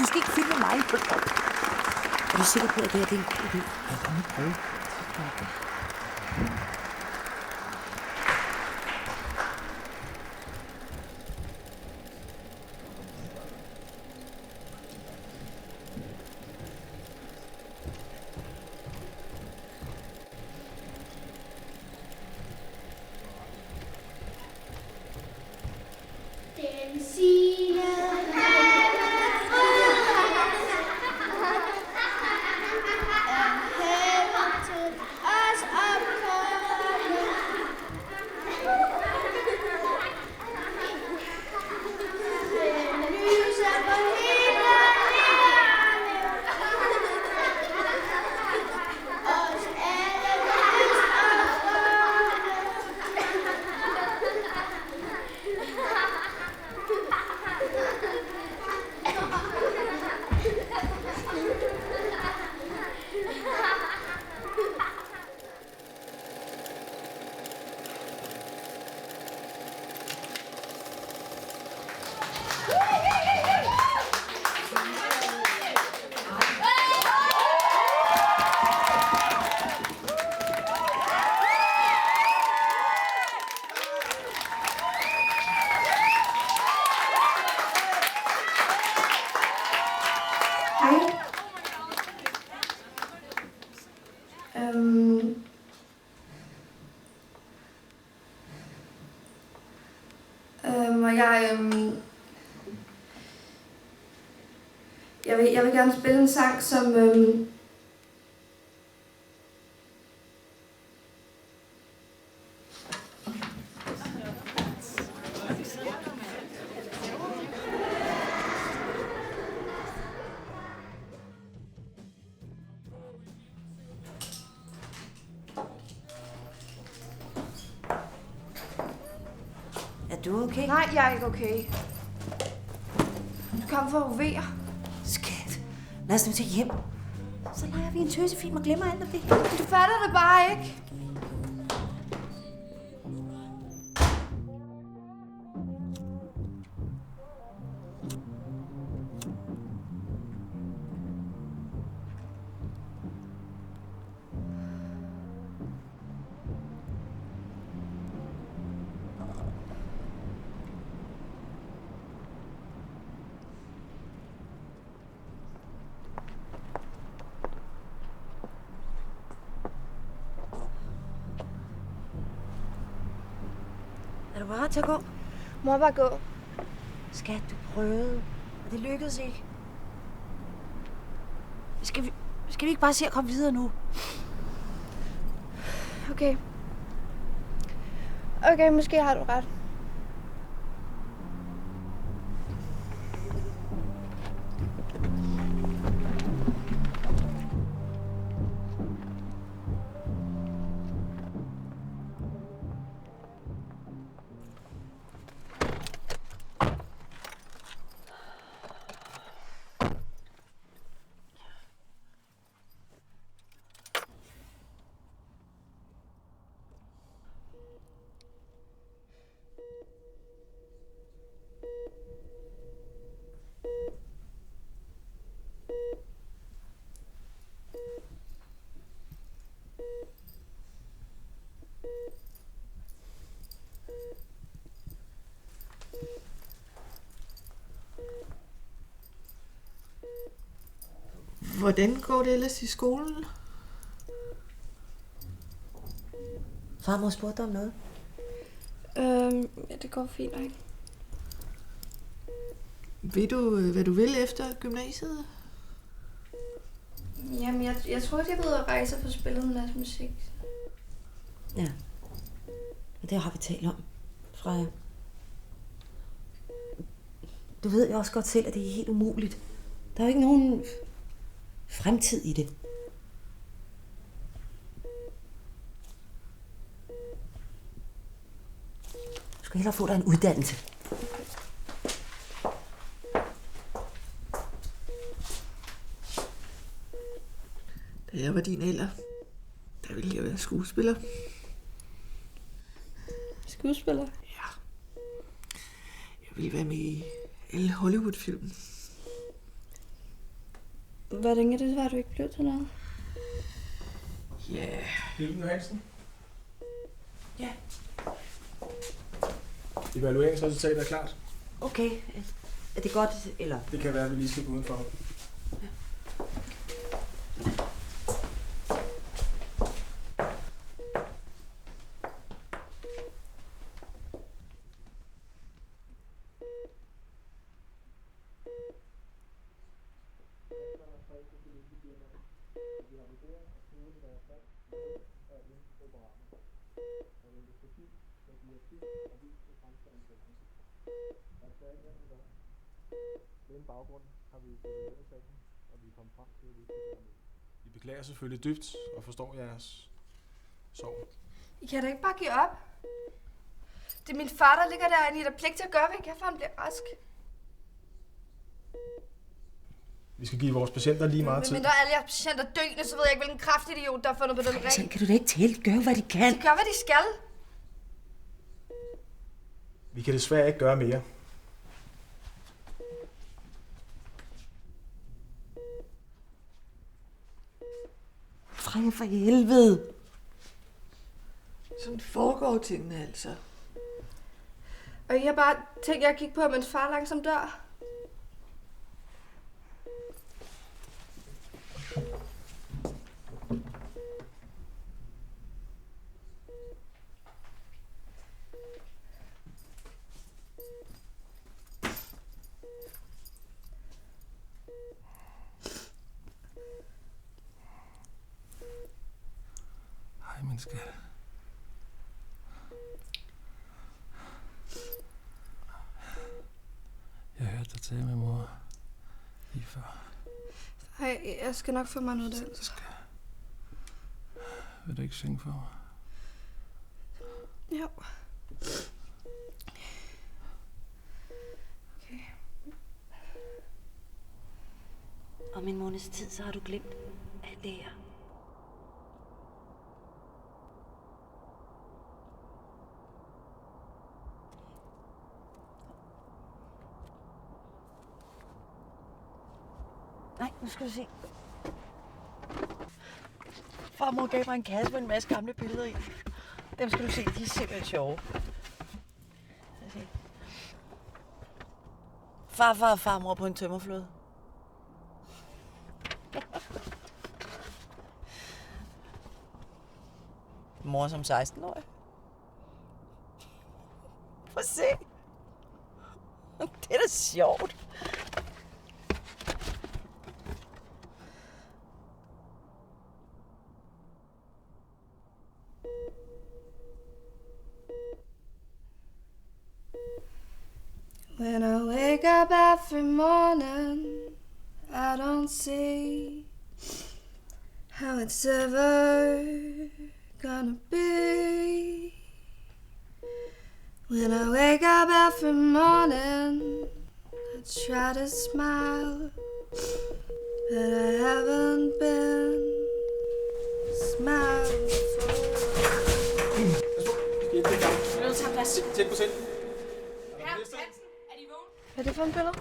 skal ikke filme mig. Er du sikker på, at det her er en god idé? Ja, lad mig prøve. Jeg vil gerne spille en sang, som... Er du okay? Nej, jeg er ikke okay. Du kom for at overe. Skat, lad os nu tage hjem. Så leger vi en tøsefilm og glemmer alt om det. Du fatter det bare ikke. Er du parat til at gå? Må jeg bare gå? Skat, du prøvede, og det lykkedes ikke. Skal vi ikke bare se at komme videre nu? Okay. Okay, måske har du ret. Hvordan går det ellers i skolen? Farmor spurgte om noget. Ja, det går fint nok. Ved du, hvad du vil efter gymnasiet? Jamen, jeg tror, jeg vil ud og rejse og få spillet en masse musik. Ja. Og det har vi talt om, Freja. Du ved jo også godt selv, at det er helt umuligt. Der er jo ikke nogen fremtid i det. Du skal hellere få dig en uddannelse. Da jeg var din alder, der ville jeg være skuespiller. Skuespiller? Ja. Jeg ville være med i alle Hollywood-film. Hvordan kan det være, at du ikke blev til noget? Ja. Hilden Johansen. Ja. Evalueringsresultatet er klart. Okay. Er det godt, eller? Det kan være, at vi lige skal gå udenfor. Den baggrund har vi evalueret sagen, og vi er kommet frem til, at vi ikke kan gøre mere. Vi beklager selvfølgelig dybt og forstår jeres sorg. I kan da ikke bare give op. Det er min far, der ligger derinde. I har da pligt til at gøre, hvad I kan, for han bliver rask. Vi skal give vores patienter lige meget tid. Men der er alle jeres patienter døende, så ved jeg ikke, hvilken kraftidiot, der har fundet på den Så ring. kan du da ikke tale. Gør, hvad de kan. De gør, hvad de skal. Vi kan desværre ikke gøre mere. Freja, for helvede. Sådan foregår tingene altså. Og I har bare tænkt jer at kigge på, mens far langsomt dør. Hej, min skat. Jeg hørte dig tale med mor lige før. Hej, jeg skal nok få mig en uddannelse. Vil du ikke synge for mig? Jo. Okay. Om en måneds tid, så har du glemt alt det her. Nej, nu skal du se. Farmor gav mig en kasse med en masse gamle billeder i. Dem skal du se, de er simpelthen sjove. Farfar og farmor på en tømmerflåde. Mor som 16-årig. Prøv at se. Det er da sjovt. When I wake up every morning, I don't see how it's ever gonna be. When I wake up every morning, I try to smile, but I haven't been smiling for. Tæt på selv. Hvad er det for en billede?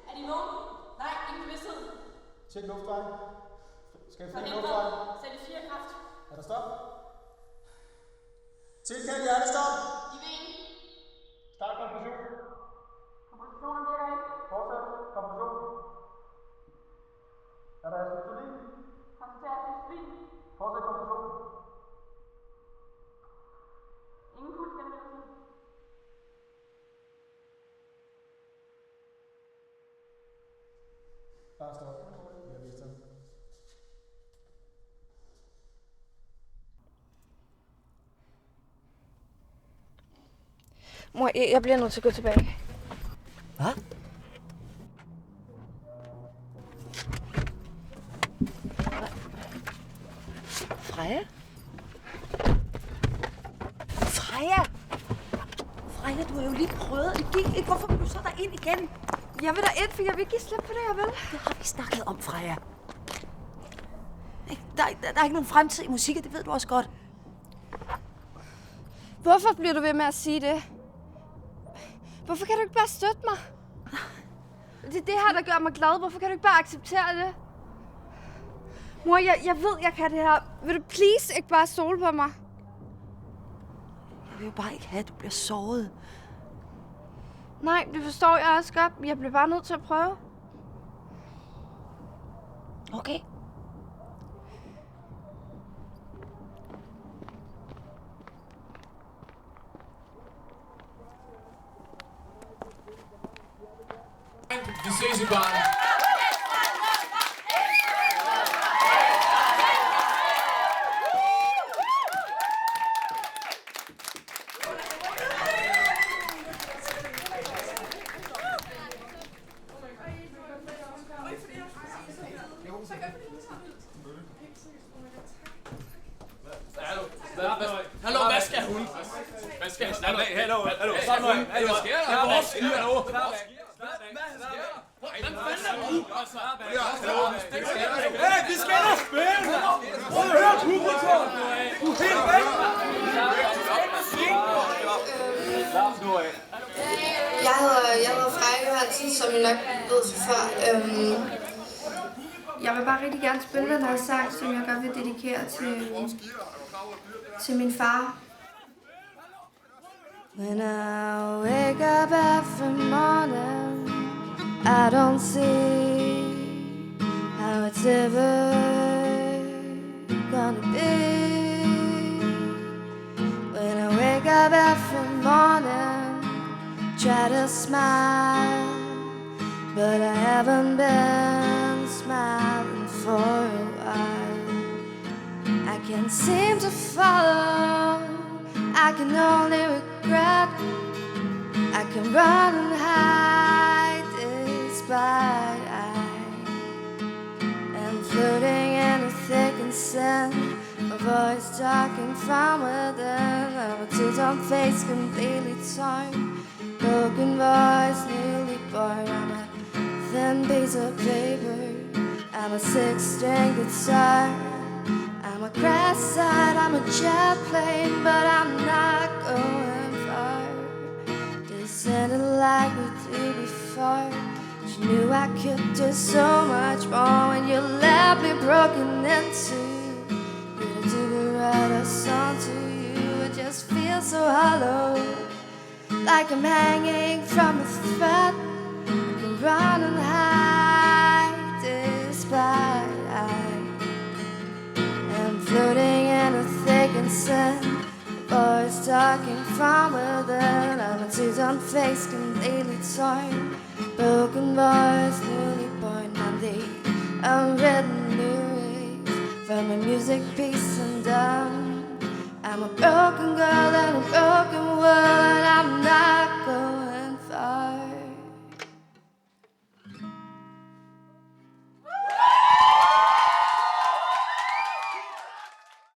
Er de vågne? Nej, ingen bevidsthed. Tjek luftvejen. Skal vi finde Forhindret. luftvejen? Sæt i 4 kraft. Er der stop? Tilkald hjertestop. I vil ind. Start kompression. Kompositionen virker ikke. Fortsæt. Kompression. Er der insulin? Koncentrer system. Fortsæt kompression. Ingen pulsgennemlevelse. Bare stop. Vi har mistet ham. Mor, jeg bliver nødt til at gå tilbage. Hvad? Freja? Freja! Freja, du har jo lige prøvet. Det gik ikke. Hvorfor vil du så derind igen? Jeg vil da ind, for jeg vil ikke give slip på det, jeg vil. Det har vi snakket om, Freja. Der er ikke nogen fremtid i musik, og det ved du også godt. Hvorfor bliver du ved med at sige det? Hvorfor kan du ikke bare støtte mig? Det er det her, der gør mig glad. Hvorfor kan du ikke bare acceptere det? Mor, jeg ved, jeg kan det her. Vil du please ikke bare stole på mig? Jeg vil jo bare ikke have, at du bliver såret. Nej, det forstår jeg også godt. Jeg bliver bare nødt til at prøve. Okay. Vi ses i baren. Hallo, hvad skal hun? Hvad skal hun? Hallo, slap nu af. Hvad sker der? Hallo, Vi skal da spille! Prøv at høre publikum! Du er helt væk! Jeg hedder Freja Johansen, som I nok ved før. Jeg vil bare rigtig gerne spille den her sang, som jeg godt vil dedikere til min far. When I wake up every morning, I don't see how it's ever gonna be. When I wake up every morning, try to smile, but I haven't been smiling for a while. I can't seem to follow, I can only regret. I can run and hide despite I am floating in a thickened sand. A voice talking from within. I'm a two-tone face completely torn. Broken voice newly born. I'm a thin piece of paper. I'm a six-string guitar. I'm a crash side, I'm a jet plane, but I'm not going far. Descended like we did before. You knew I could do so much more when you left me broken into. Could I do write a song to you? It just feels so hollow, like I'm hanging from a thread. I can run and hide despite floating in a thickened sand. Voice talking from within. I'm a two-tone face completely torn. Broken voice newly born. I'm the unwritten lyrics from a music piece undone. I'm a broken girl in a